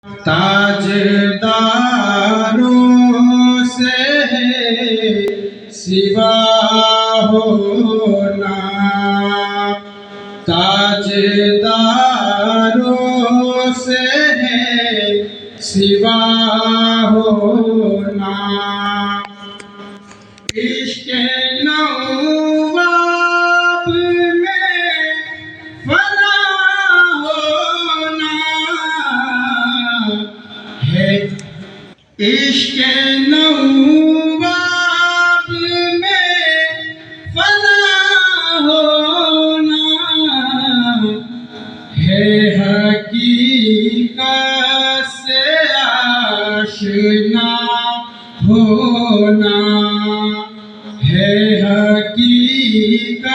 ताजदारों से सिवा होना, ताजदारों से सिवा होना। इश्क़ नवाब में फना होना है, इश्क़ नवाब में फना होना है, हकीकत से आशना होना है, हकीकत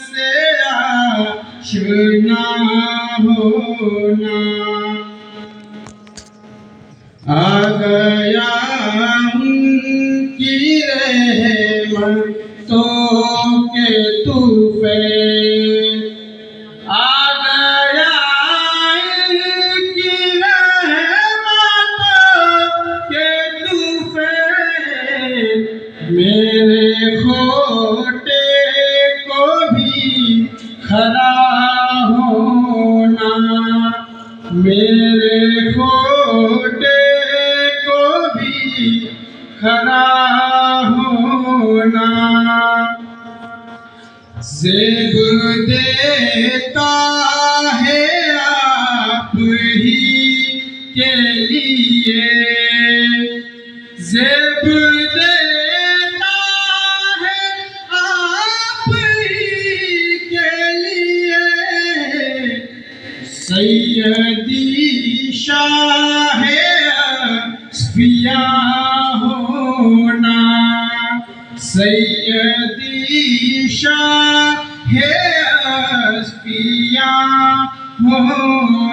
से आशना होना। आ गया उनकी रहमतों के तूफ़ैन, आ गया उनकी रहमतों के तूफ़ैन। मेरे खोटे को भी खरा होना, मेरे खोटे को भी खरा होना। ज़ेब देता है आप ही के लिए, ज़ेब देता है आप ही के लिए। सैयदी शाह अस्फ़िया होना, सैयदी शाह अस्फ़िया होना।